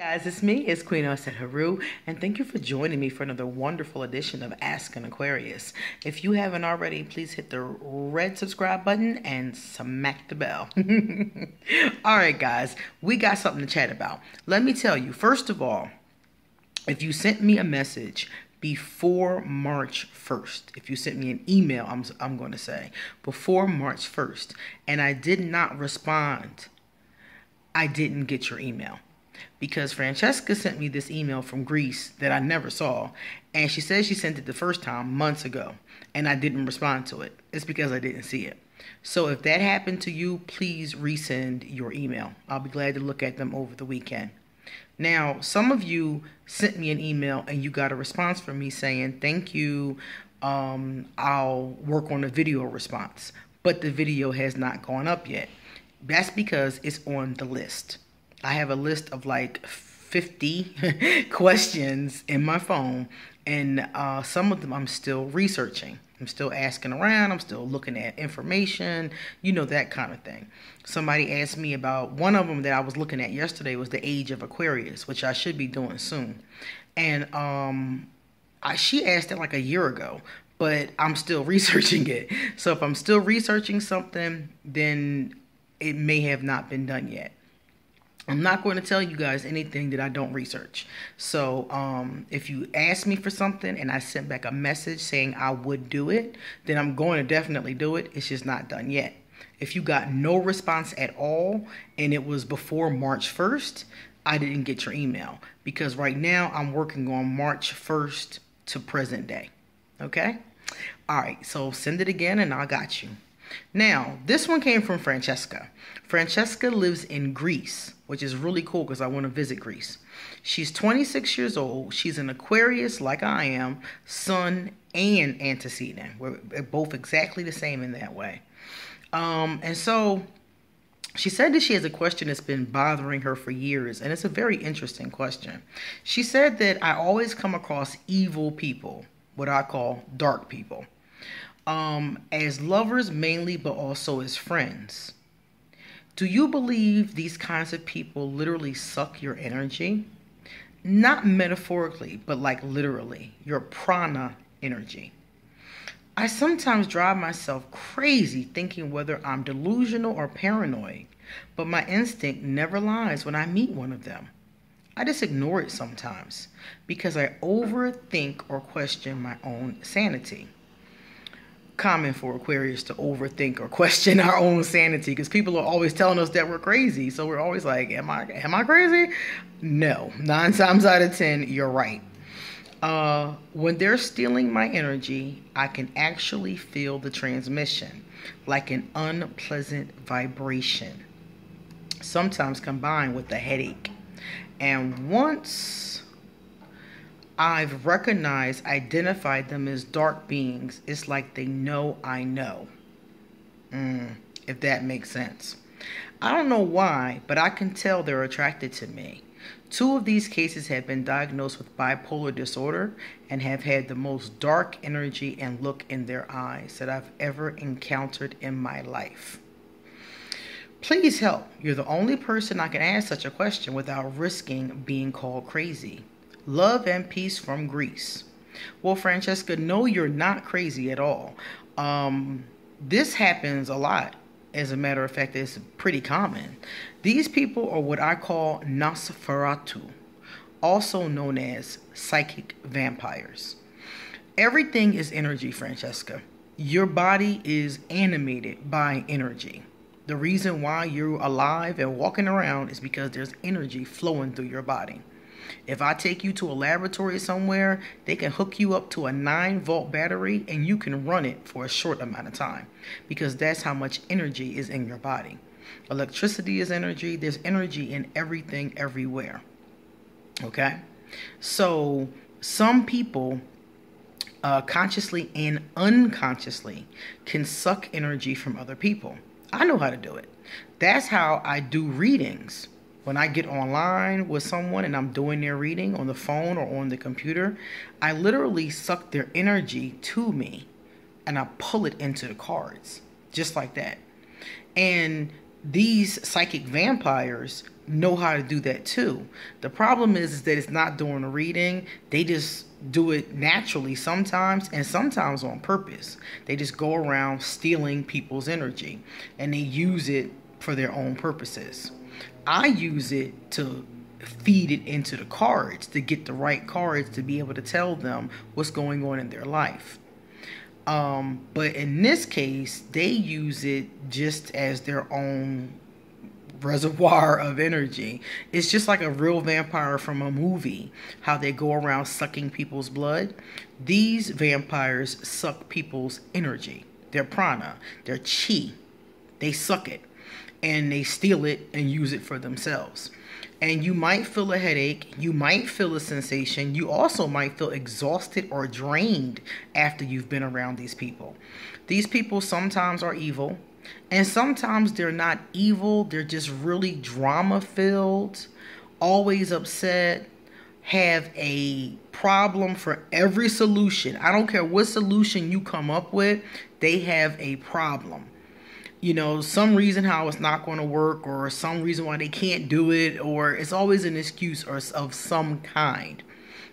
Guys, it's me, it's Queen Aset Haru, and thank you for joining me for another wonderful edition of Ask an Aquarius. If you haven't already, please hit the red subscribe button and smack the bell. Alright guys, we got something to chat about. Let me tell you, first of all, if you sent me a message before March 1st, if you sent me an email, I'm going to say, before March 1st, and I did not respond, I didn't get your email. Because Francheska sent me this email from Greece that I never saw. And she said she sent it the first time months ago. And I didn't respond to it. It's because I didn't see it. So if that happened to you, please resend your email. I'll be glad to look at them over the weekend. Now, some of you sent me an email and you got a response from me saying, thank you, I'll work on a video response. But the video has not gone up yet. That's because it's on the list. I have a list of like 50 questions in my phone, and some of them I'm still researching. I'm still asking around. I'm still looking at information, you know, that kind of thing. Somebody asked me about one of them that I was looking at yesterday was the age of Aquarius, which I should be doing soon. And she asked it like a year ago, but I'm still researching it. So if I'm still researching something, then it may have not been done yet. I'm not going to tell you guys anything that I don't research. So if you ask me for something and I sent back a message saying I would do it, then I'm going to definitely do it. It's just not done yet. If you got no response at all and it was before March 1st, I didn't get your email. Because right now I'm working on March 1st to present day. Okay? All right, so send it again and I got you. Now, this one came from Francheska. Francheska lives in Greece, which is really cool because I want to visit Greece. She's 26 years old. She's an Aquarius like I am, sun and antecedent. We're both exactly the same in that way. And so she said that she has a question that's been bothering her for years, and it's a very interesting question. She said that I always come across evil people, what I call dark people. As lovers mainly, but also as friends. Do you believe these kinds of people literally suck your energy? Not metaphorically, but like literally, your prana energy. I sometimes drive myself crazy thinking whether I'm delusional or paranoid, but my instinct never lies when I meet one of them. I just ignore it sometimes because I overthink or question my own sanity. Common for Aquarius to overthink or question our own sanity because people are always telling us that we're crazy. So we're always like, am I crazy? No, 9 times out of 10, you're right. When they're stealing my energy, I can actually feel the transmission, like an unpleasant vibration, sometimes combined with a headache. And once I've identified them as dark beings, it's like they know I know. If that makes sense. I don't know why, but I can tell they're attracted to me. 2 of these cases have been diagnosed with bipolar disorder and have had the most dark energy and look in their eyes that I've ever encountered in my life. Please help. You're the only person I can ask such a question without risking being called crazy. Love and peace from Greece. Well, Francheska, no, you're not crazy at all. This happens a lot. As a matter of fact, it's pretty common. These people are what I call Nosferatu, also known as psychic vampires. Everything is energy, Francheska. Your body is animated by energy. The reason why you're alive and walking around is because there's energy flowing through your body. If I take you to a laboratory somewhere, they can hook you up to a 9-volt battery and you can run it for a short amount of time because that's how much energy is in your body. Electricity is energy. There's energy in everything, everywhere. Okay? So some people consciously and unconsciously can suck energy from other people. I know how to do it. That's how I do readings. When I get online with someone and I'm doing their reading on the phone or on the computer, I literally suck their energy to me and I pull it into the cards, just like that. And these psychic vampires know how to do that too. The problem is that it's not doing a reading. They just do it naturally sometimes, and sometimes on purpose. They just go around stealing people's energy, and they use it for their own purposes. I use it to feed it into the cards, to get the right cards to be able to tell them what's going on in their life. But in this case, they use it just as their own reservoir of energy. It's just like a real vampire from a movie, how they go around sucking people's blood. These vampires suck people's energy, their prana, their chi. They suck it, and they steal it and use it for themselves. And you might feel a headache, you might feel a sensation, you also might feel exhausted or drained after you've been around these people. These people sometimes are evil, and sometimes they're not evil, they're just really drama-filled, always upset, have a problem for every solution. I don't care what solution you come up with, they have a problem. You know, some reason how it's not going to work, or some reason why they can't do it, or it's always an excuse or of some kind.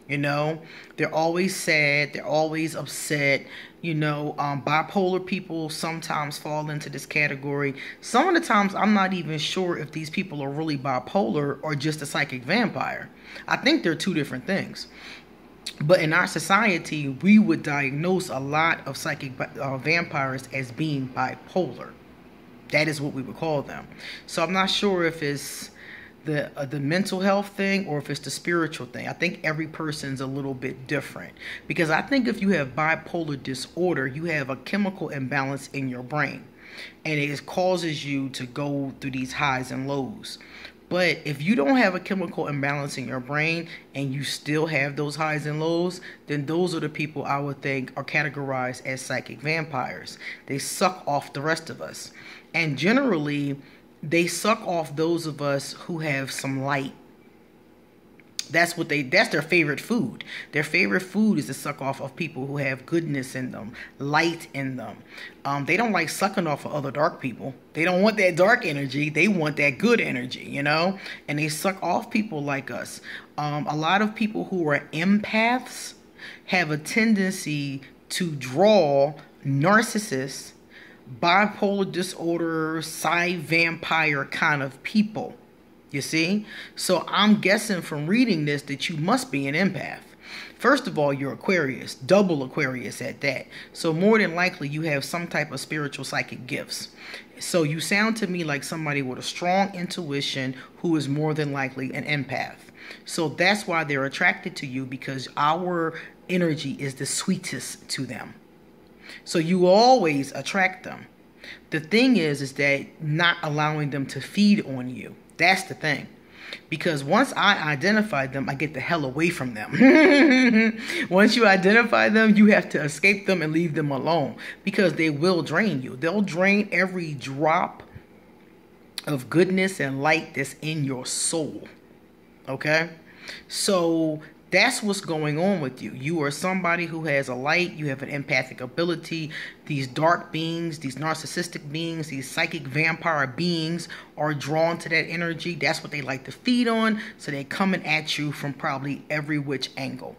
You know, they're always sad, they're always upset. You know, bipolar people sometimes fall into this category. Some of the times I'm not even sure if these people are really bipolar or just a psychic vampire. I think they're two different things. But in our society, we would diagnose a lot of psychic vampires as being bipolar. That is what we would call them. So I'm not sure if it's the mental health thing or if it's the spiritual thing. I think every person's a little bit different. Because I think if you have bipolar disorder, you have a chemical imbalance in your brain. And it causes you to go through these highs and lows. But if you don't have a chemical imbalance in your brain and you still have those highs and lows, then those are the people I would think are categorized as psychic vampires. They suck off the rest of us. And generally, they suck off those of us who have some light. That's their favorite food. Their favorite food is to suck off of people who have goodness in them, light in them. They don't like sucking off of other dark people. They don't want that dark energy. They want that good energy, you know? And they suck off people like us. A lot of people who are empaths have a tendency to draw narcissists, bipolar disorder, vampire kind of people. You see? So I'm guessing from reading this that you must be an empath. First of all, you're Aquarius, double Aquarius at that. So more than likely you have some type of spiritual psychic gifts. So you sound to me like somebody with a strong intuition who is more than likely an empath. So that's why they're attracted to you, because our energy is the sweetest to them. So you always attract them. The thing is that not allowing them to feed on you. That's the thing. Because once I identify them, I get the hell away from them. Once you identify them, you have to escape them and leave them alone. Because they will drain you. They'll drain every drop of goodness and light that's in your soul. Okay? So that's what's going on with you. You are somebody who has a light. You have an empathic ability. These dark beings, these narcissistic beings, these psychic vampire beings are drawn to that energy. That's what they like to feed on. So they're coming at you from probably every which angle.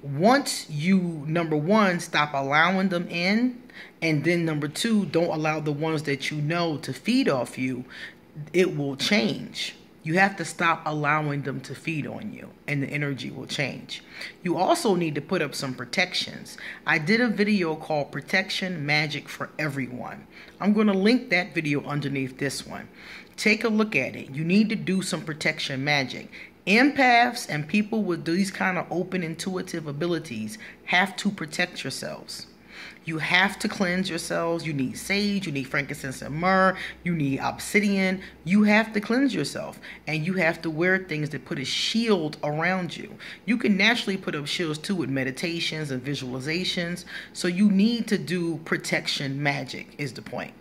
Once you, number one, stop allowing them in, and then number two, don't allow the ones that you know to feed off you, it will change. You have to stop allowing them to feed on you, and the energy will change. You also need to put up some protections. I did a video called Protection Magic for Everyone. I'm going to link that video underneath this one. Take a look at it. You need to do some protection magic. Empaths and people with these kind of open intuitive abilities have to protect yourselves. You have to cleanse yourselves. You need sage, you need frankincense and myrrh, you need obsidian. You have to cleanse yourself, and you have to wear things that put a shield around you. You can naturally put up shields too with meditations and visualizations. So you need to do protection magic is the point.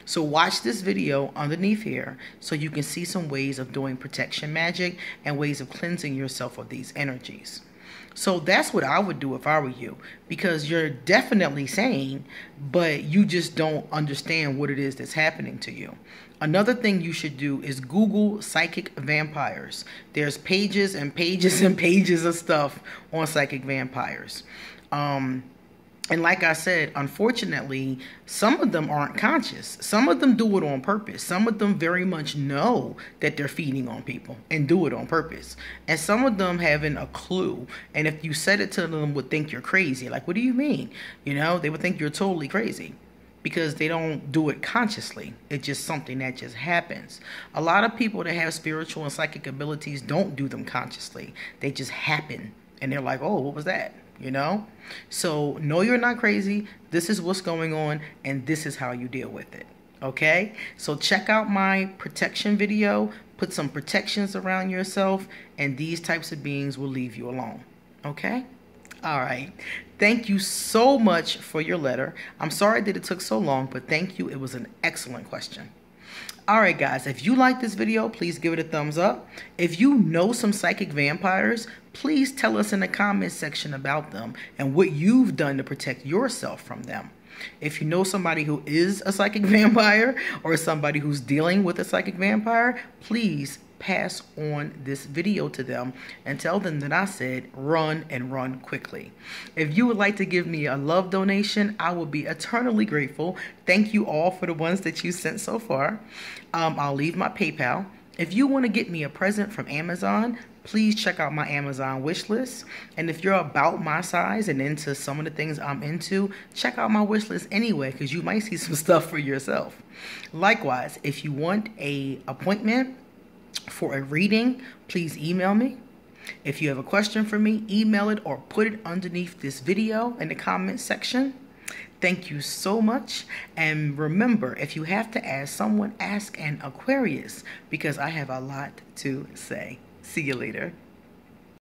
So watch this video underneath here so you can see some ways of doing protection magic and ways of cleansing yourself of these energies. So that's what I would do if I were you, because you're definitely sane, but you just don't understand what it is that's happening to you. Another thing you should do is Google psychic vampires. There's pages and pages and pages of stuff on psychic vampires. And like I said, unfortunately, some of them aren't conscious. Some of them do it on purpose. Some of them very much know that they're feeding on people and do it on purpose. And some of them haven't a clue. And if you said it to them, would think you're crazy. Like, what do you mean? You know, they would think you're totally crazy because they don't do it consciously. It's just something that just happens. A lot of people that have spiritual and psychic abilities don't do them consciously. They just happen. And they're like, oh, what was that? You know? So no, you're not crazy. This is what's going on, and this is how you deal with it. Okay? So check out my protection video. Put some protections around yourself, and these types of beings will leave you alone. Okay? All right. Thank you so much for your letter. I'm sorry that it took so long, but thank you. It was an excellent question. Alright guys, if you like this video, please give it a thumbs up. If you know some psychic vampires, please tell us in the comments section about them and what you've done to protect yourself from them. If you know somebody who is a psychic vampire or somebody who's dealing with a psychic vampire, please pass on this video to them and tell them that I said run and run quickly. If you would like to give me a love donation, I will be eternally grateful. Thank you all for the ones that you sent so far. I'll leave my PayPal. If you want to get me a present from Amazon, please check out my Amazon wish list. And if you're about my size and into some of the things I'm into, check out my wish list anyway, because you might see some stuff for yourself. Likewise, if you want an appointment for a reading, please email me. If you have a question for me, email it or put it underneath this video in the comment section. Thank you so much. And remember, if you have to ask someone, ask an Aquarius, because I have a lot to say. See you later.